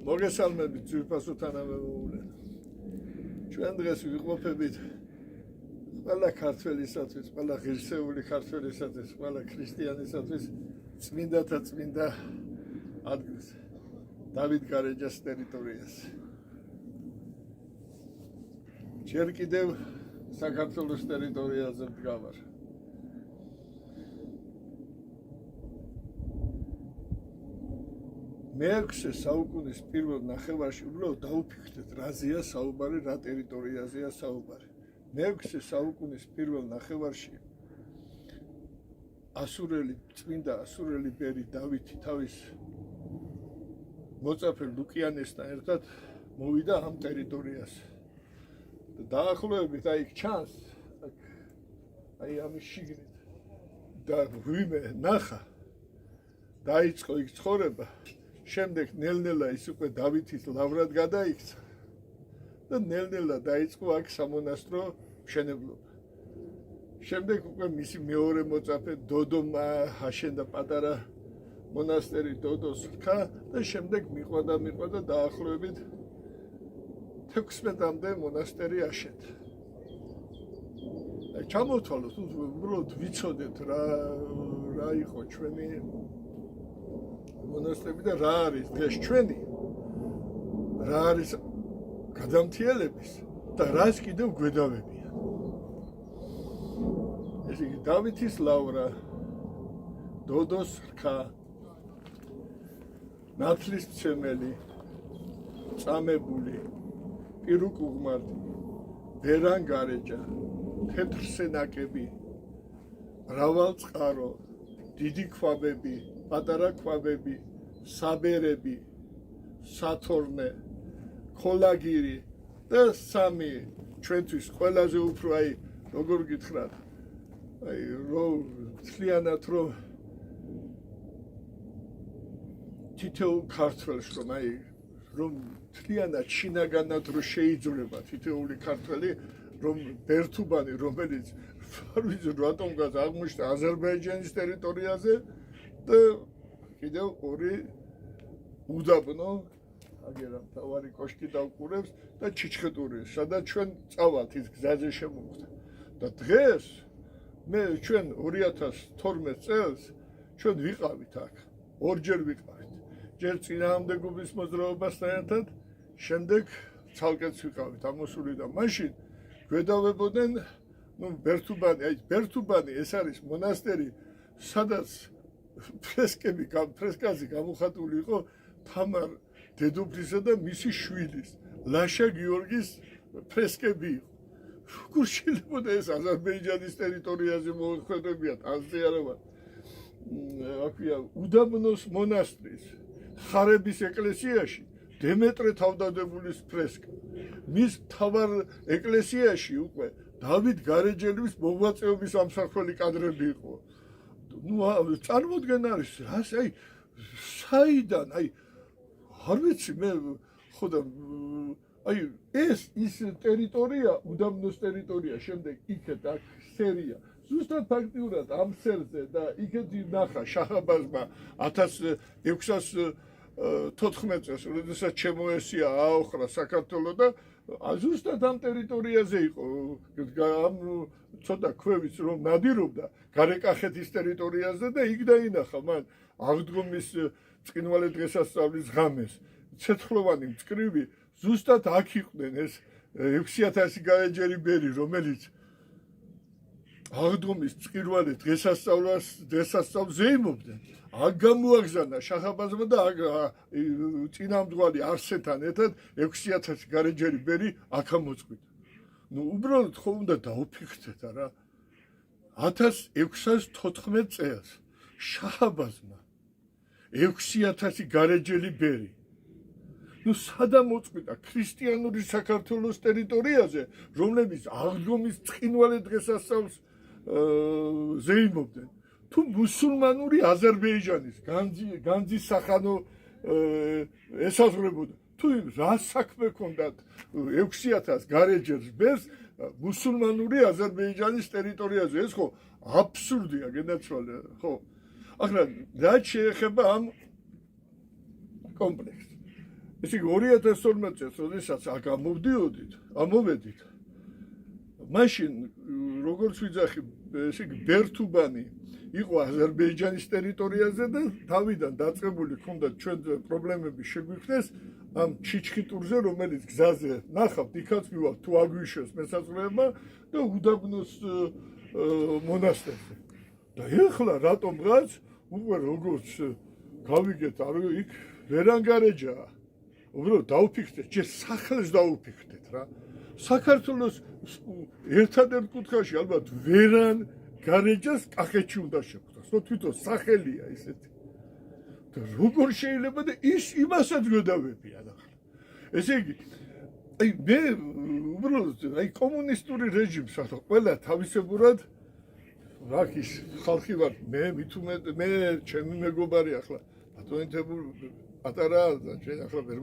მოგესალმებით ძვირფასო თანამემამულე. ჩვენ დღეს ვიყოფებით ყველა ქართველისათვის, ყველა ღირსეული ქართველისათვის, ყველა ქრისტიანისათვის წმინდათა წმინდა ადგილს, დავით გარეჯას ტერიტორიას. ჯერ კიდევ საქართველოს ტერიტორიაზე მდგავარ. მე-6 საუკუნის პირველ ნახევარში უბრალოდ დაუფიქრეთ, რაზეა საუბარი, რა ტერიტორიაზეა საუბარი. მე-6 საუკუნის პირველ ნახევარში ასურელი წმინდა ასურელი ბერი დავითი თავის მოწაფე ლუკიანესთან ერთად მოვიდა ამ ტერიტორიაზე. დაახლოებით აი ჩანს, აი ამის შიგნით და ვიმე ნახა, დაიწყო იქ ცხოვრება. შემდეგ ნელ-ნელა ის უკვე დავითის ლავრად გადაიქცა და ნელ-ნელა დაიწყო აქ სამონასტრო მშენებლობა. შემდეგ უკვე მისი მეორე მოწაფე დოდომა აშენდა პატარა მონასტერი დოდოს რქა და შემდეგ მიყვა და დაახლოებით 16-მდე მონასტერი აშენდა. აი ჩამოთვალოთ, უბრალოდ ვიცოდეთ რა იყო ჩვენი მონასტრები და რა არის დღეს ჩვენი, რა არის გადამთიელების და რას კიდევ გვედავებიან. ესე იგი დავითის ლავრა, დოდოს რქა, ნათლის მცემელი, წამებული, პირუკუღმარდი, ბერან გარეჯა, თეთრსენაკები, მრავალწყარო, დიდი ქვაბები, პატარა ქვაბები, საბერები, სათორნე, ქოლაგირი და სამი ჩვენთვის ყველაზე უფრო აი როგორ გითხრათ, აი რომ მთლიანად რომ თითოეულ ქართველს რომ მთლიანად შინაგანად რომ შეიძულება თითოეული ქართველი რომ ბერთუბანი რომელიც არ ვიცი რატომღაც აღმოჩნდა აზერბაიჯანის ტერიტორიაზე და კიდევ ორი უდაბნო აგერა მთავარი კოშკი დავყურებს და ჩიჩხეტური სადაც ჩვენ წავალთ ის გზაზე შემოვხვდა და დღეს ჩვენ 2012 წელს ჩვენ ვიყავით აქ ორჯერ ვიყავით ჯერ წინააღმდეგობის მოძრაობასთან ერთად შემდეგ ცალკეც ვიყავით ამოსული და მაშინ გვედავებოდნენ ბერთუბანი ეს არის მონასტერი სადაც ფრესკაზე გამოხატული იყო თამარ დედოფლისა და მისი შვილის ლაშა გიორგის ფრესკები იყო. როგორ შეიძლება ეს აზერბაიჯანის ტერიტორიაზე მოხვდებიან ასე არა აქვია უდაბნოს მონასტრის ხარების ეკლესიაში დემეტრე თავდადებულის ფრესკა. მის მთავარ ეკლესიაში უკვე დავით გარეჯელის მოღვაწეობის ამსახველი კადრები იყო. წარმოდგენ არის აი საიდან აი არ ვიცი მე ხოდა აი ეს ის ტერიტორია უდაბნოს ტერიტორია შემდეგ იქეთ აქ სერია ზუსტად ფაქტიურად ამ სერზე და იქეთ ნახა შაჰაბაზმა 1614 წელს როდესაც შემოესია აოხრა საქართველო და ზუსტად ამ ტერიტორიაზე იყო ამ ცოტა ქვევიც რომ ნადირობდა გარეკახეთის ტერიტორიაზე და იქ დაინახა მან აღდგომის წყინვალე დღესასწაულის ღამეს ცეცხლოვანი მწკრივი ზუსტად აქ იყვნენ ეს 6000 გარეჯელი ბერი რომელიც აღდგომის წყინვალე დღესასწაულს ზეიმობდნენ აქ გამოაგზავნა შაჰაბაზმა და წინამძღვარი არსენთან ერთად 6000 გარეჯელი ბერი აქ მოწყვიტა. უბრალოდ ხო უნდა დაუფიქრდეთ არა 1614 წელს შაჰაბაზმა 6000 გარეჯელი ბერი სადამ მოწყვიტა ქრისტიანული საქართველოს ტერიტორიაზე რომლებიც აღდგომის წყინვალე დღესასწაულს ზეიმობდნენ თუ მუსულმანური აზერბაიჯანის განძის სახანო ესაზღვრებოდა თუ რა საქმე ქონდათ 6000 გარეჯელს ბერს მუსულმანური აზერბაიჯანის ტერიტორიაზე ეს ხო აბსურდია გენაცვალე ხო ახლა რაც შეეხება ამ კომპლექსს ესე იგი 2012 წელს, როდესაც აქ ამოვედით, მაშინ როგორც ვიძახი, ესე იგი ბერთუბანი იყო აზერბაიჯანის ტერიტორიაზე და თავიდან დაწყებული ჰქონდა ჩვენ პრობლემები შეგვიქმნეს ამ ჩიჩხიტურზე, რომელიც გზაზე ნახავთ, იქაც მივალ თუ აგვიშვეს მესაზღვრეობა და უდაბნოს მონასტერზე. და ეხლა რატომღაც უკვე როგორც გავიგეთ, იქ ვერანგარეჯაა. უბრალოდ დაუფიქრეთ, ჯერ სახელს დაუფიქრეთ რა. საქართველოს ერთადერთ კუთხეში ალბათ ვერანგარეჯას კახეთში უნდა შეხვდას. თვითონ სახელია ისეთი. და როგორ შეიძლება და ის იმასაც გვედავებიან ახლა. ესე იგი, მე უბრალოდ კომუნისტური რეჟიმს ახლა ყველა თავისებურად აქ ის ხალხი ვარ, მე ჩემი მეგობარი ახლა ბატონეთებული პატარაა და ჩვენ ახლა ვერ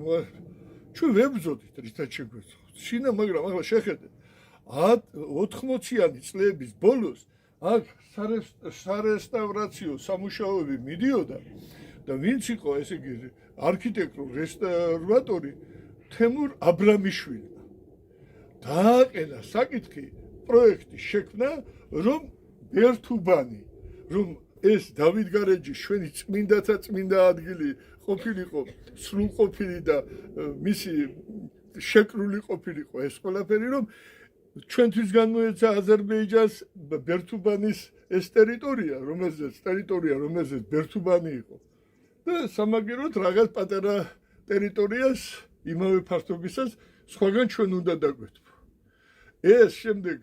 ჩვენ ვებრძოდით რითაც შეგვეცხოვთ. შინა, მაგრამ ახლა შეხედეთ 80-იანი წლების ბოლოს აქ სარესტავრაციო სამუშაოები მიდიოდა და ვინც იყო ესე იგი არქიტექტორ-რესტავრატორი თემურ აბრამიშვილმა დააყენა საკითხი პროექტი შექმნა რომ ბერთუბანი რომ ეს დავითგარეჯი ჩვენი წმინდათა წმინდა ადგილი ყოფილიყო სრულყოფილი და მისი შეკრული ყოფილიყო ეს ყველაფერი რომ ჩვენთვის განმოეცა აზერბაიჯანს ბერთუბანის ეს ტერიტორია რომელზეც ბერთუბანი იყო და სამაგეროდ რაღაც პატარა ტერიტორიას იმავე ფართობისას სხვაგან ჩვენ უნდა დაგვეთქვო ეს შემდეგ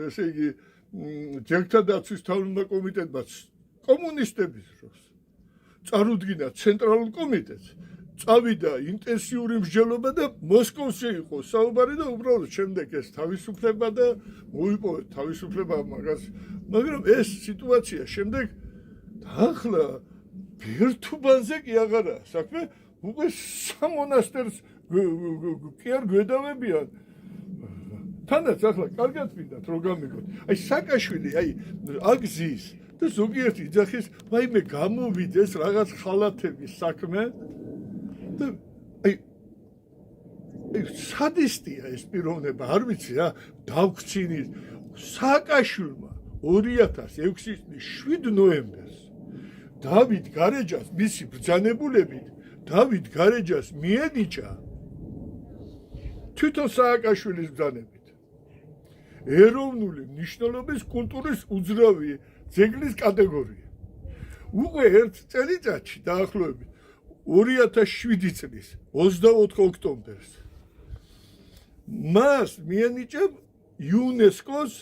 ესე იგი ჯერთა დაცვის თავმჯდომარე კომიტეტმა კომუნისტების დროს წარუდგინა ცენტრალურ კომიტეტს წავიდა ინტენსიური მსჯელობა და მოსკოვში იყო საუბარი და უბრალოდ შემდეგ ეს თავისუფლება და მოიპოვეთ თავისუფლება მაგას მაგრამ ეს სიტუაცია შემდეგ ახლა ბერთუბანზე კი აღარაა საქმე უკვე სამონასტერს კი არ გვედავებიან თანაც ახლა კარგად მინდათ რომ გამიგოთ აი საკაშვილი აი აგზის და ზოგიერთი იძახის ვაიმე გამოვიდეს რაღაც ხალათების საქმე და აი სადისტია ეს პიროვნება არ ვიცი რა დავქცინით საკაშვილმა 2006 წლის 7 ნოემბერს დავით გარეჯას მისი ბრძანებულებით დავით გარეჯას მიენიჭა თვითონ სააკაშვილის ბრძანებით ეროვნული მნიშვნელობის კულტურის უძრავი ძეგლის კატეგორია. უკვე ერთ წელიწადში დაახლოებით 2007 წლის 24 ოქტომბერს მას მიენიჭა იუნესკოს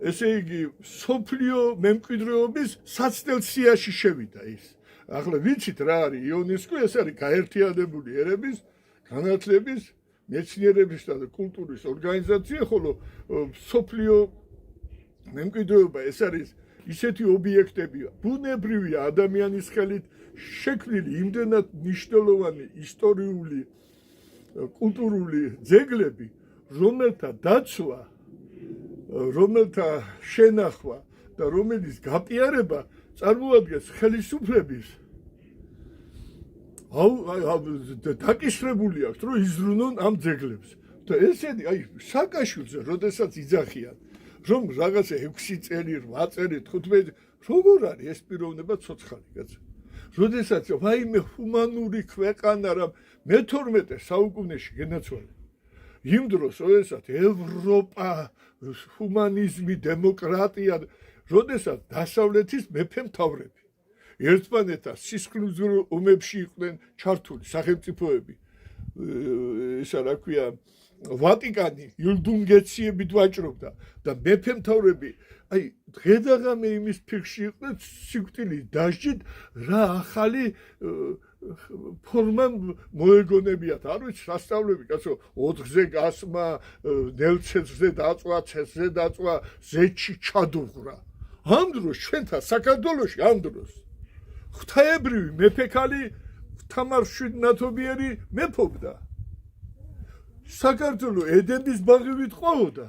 ესე იგი სოფლიო მემკვიდრეობის საცდელ სიაში შევიდა ის. ახლა ვიცით რა არის იუნესკო, ეს არის გაერთიანებული ერების განათლების მეცნიერებისა და კულტურის ორგანიზაცია, ხოლო სოფლიო მემკვიდრეობა ეს არის ისეთი ობიექტებია, ბუნებრივია ადამიანის ხელით შექმნილი იმდენად მნიშვნელოვანი ისტორიული კულტურული ძეგლები, რომელთა დაცვა, რომელთა შენახვა და რომელიც გაპიარება წარმოადგენს ხელისუფლების დაკისრებული აქვს, რომ იზრუნონ ამ ძეგლებს. და ესენი, აი, საკაშვილზე, როდესაც იძახიან, რომ რაღაცა 6 წელი, 8 წელი, 15, როგორ არის ეს პიროვნება ცოცხალი, კაცო? როდესაც ვაიმე ჰუმანური ქვეყანა რა მე-12 საუკუნეში გენაცვალა. იმ დროს, როდესაც ევროპა, ჰუმანიზმი, დემოკრატია, როდესაც დასავლეთის მეფე-მთავრები ერთმანეთთან სისხლძრო ომებში იყვნენ ჩართული სახელმწიფოები. ისა რა ქვია, ვატიკანი ილდუნგეციებით ვაჭრობდა და მეფე-მთავრები აი დღედაღამე იმის ფიქრში იყვნენ სიკვდილის დასჯით რა ახალი ფორმა მოეგონებიათ. არ ვიცი, სასწავლები, კაცო, 4-ზე გასმა, ნელცეცზე დაწვა, ცეცზე დაწვა, ზეთში ჩადუღრა. ამ დროს ჩვენთან საქართველოში ამ დროს ღვთაებრივი მეფე-ქალი თამარ შვიდნათობიერი მეფობდა. საქართველო ედების ბაღივით ყვაოდა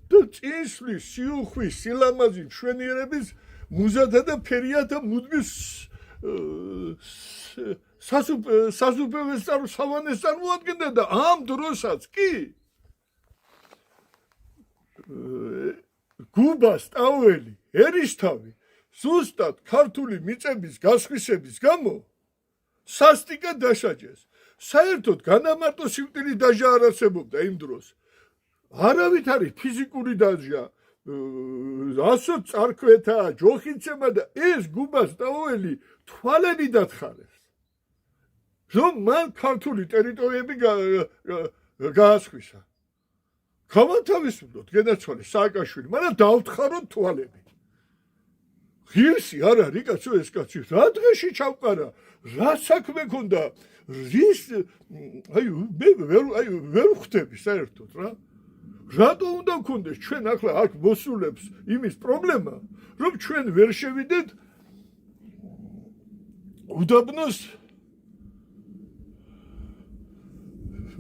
და წინსვლის, სიუხვის, სილამაზის, მშვენიერების მუზათა და ფერია და მუდმივ სასუფევეს სავანეს წარმოადგენდა და ამ დროსაც კი გუბას ტაველი ერისთავი ზუსტად ქართული მიწების გასხვისების გამო სასტიკად დაშაჯეს. საერთოდ განამარტო სიკვდილი დაჟა არ არსებობდა იმ დროს. არავით არის ფიზიკური დაჟა, ასო წარქვეთა, ჯოხინცემა და ეს გუბას ტაველი თვალები დათხარეს. რომ მან ქართული ტერიტორიები გაასხვისა. გამათავისუფლოთ გენაცვალეს სააკაშვილი, მაგრამ დავთხაროთ თვალები. ღირსი არ არის კაცო ეს კაცი, რა დღეში ჩავყარა, რა საქმე ქონდა, რის მე ვერ ხვდები საერთოდ რა. რატო უნდა გქონდეს ჩვენ ახლა აქ მოსულებს იმის პრობლემა, რომ ჩვენ ვერ შევიდეთ უდაბნოს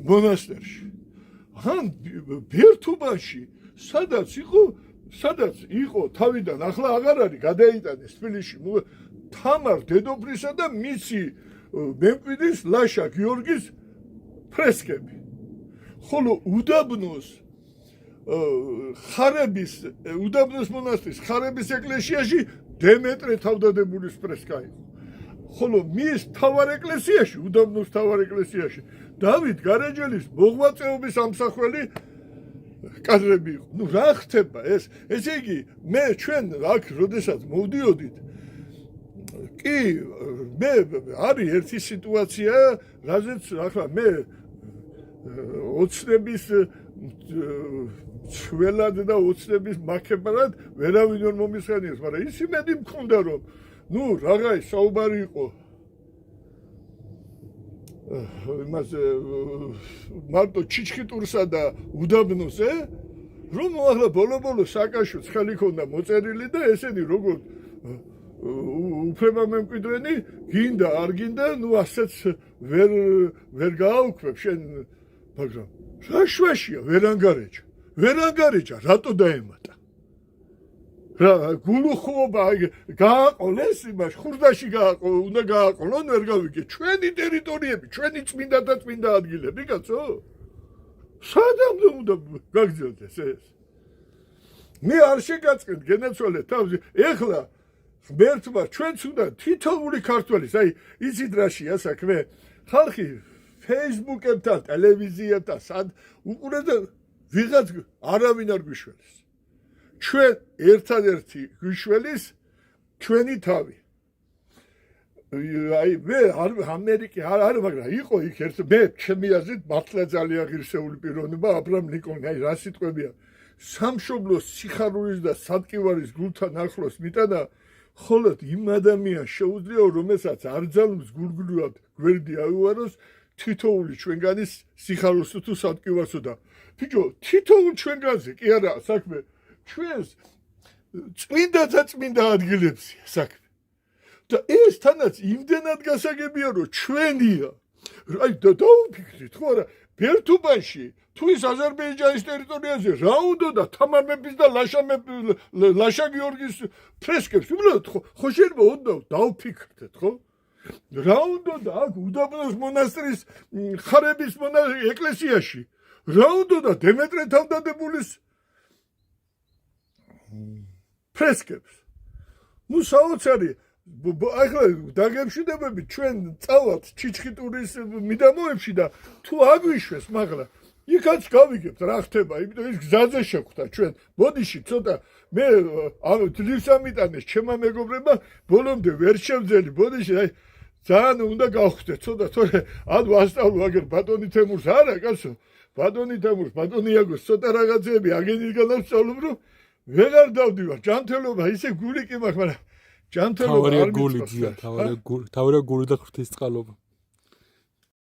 მონასტერში. ან ბერთუბანში, სადაც იყო თავიდან, ახლა აღარ არის, გადაიტანეს თბილისში თამარ დედოფლისა და მისი მემკვიდრის ლაშა გიორგის ფრესკები. ხოლო უდაბნოს მონასტრის ხარების ეკლესიაში დემეტრე თავდადებულის ფრესკა იყო. ხოლო მის თავარ ეკლესიაში, უდაბნოს თავარ ეკლესიაში დავით გარეჯელის მოღვაწეობის ამსახველი კადრები იყო. ნუ რა ხდება ეს? ესე იგი, ჩვენ აქ როდესაც მოვდიოდით, კი, არის ერთი სიტუაცია, რაზეც ახლა მე ოცნების ცველად და ოცნების მაქებარად ვერავინ ვერ მომისხენიებს, მაგრამ ის იმედი მქონდა, რომ ნუ რაღაცა საუბარი იყო იმას მარტო ჩიჩხიტურსა და უდაბნოზე, რომ ახლა ბოლო სააკაშვილს ხელი ქონდა მოწერილი და ესენი როგორც უფლება მემკვიდრენი გინდა არ გინდა, ნუ ასეც ვერ გააუქმებ შენ, მაგრამ რა შვაშია ვერ ანგარეჯა, რატო დაემატა? რა გულუხობა გააყოლეს იმას ხურდაში უნდა გააყოლონ, ვერ გავიგე. ჩვენი ტერიტორიები, ჩვენი წმინდა და წმინდა ადგილები, კაცო. სადამდე უნდა გაგრძელდეს ეს? მე არ შეგაწყეთ გენაცვალე თავზე. ეხლა ღმერთმა ჩვენც უნდა თითოეული ქართველის, იცით რაშია საქმე? ხალხი ფეისბუკებთან, ტელევიზიებთან, სად უყურებს და ვიღაც არავინ არ გვიშველის. ჩვენ ერთადერთი გვიშველის ჩვენი თავი. მე ამერიკი არ არის, მაგრამ იყო იქ მე ჩემი აზრით მართლა ძალიან ღირსეული პიროვნება აბრაამ ლინკოლნი, რა სიტყვებია. სამშობლოს სიხარულის და სადკივარის გულთან ახლოს მიტანა, ხოლოდ იმ ადამიანს შეუძლია, რომელსაც არ ძალობს გულგულად გვერდი აუვაროს, თითოეული ჩვენგანის სიხარულს თუ სადკივარსო და ბიჭო, თითოეულ ჩვენგანზე კი არა საქმე, ჩვენს წმინდა და წმინდა ადგილებსია საქმე. და ეს თანაც იმდენად გასაგებია, რომ ჩვენია. დაუფიქრეთ, ხო არა, ბერთუბანში თუ ის აზერბაიჯანის ტერიტორიაზე რა უნდა და თამარ მეფის და ლაშა გიორგის ფრესკებს, უბრალოდ ხო შეიძლება უნდა დაუფიქრეთ, ხო? რა უნდა და აქ უდაბნოს მონასტრის ხარების ეკლესიაში რა უნდა და დემეტრე თავდადებულის ფრესკებს. ნუ საოცარი, ახლა დაგემშვიდობებით ჩვენ წავალთ ჩიჩხიტურის მიდამოებში და თუ აგვიშვეს, მაგრამ იქაც გავიგებთ რა ხდება, იმიტომ ის გზაზე შეხვდა ჩვენ. ბოდიში ცოტა მე ძლივს ამიტანეს ჩემმა მეგობრებმა, ბოლომდე ვერ შევძელი, ბოდიში ძალიან უნდა გავხდეთ ცოტა, თორე ან ვასწავლო აგერ ბატონი თემურს არა კაცო, ბატონი თემურს, ბატონი იაგოს ცოტა რაღაცები აგენისგან ავსწავლობ, რომ ვეღარ დავდივარ, ჯანმრთელობა ისე გული კი მაქვს, მაგრამ ჯანმრთელობა არ მიწევს. თავარია გული და ღვთისწყალობა.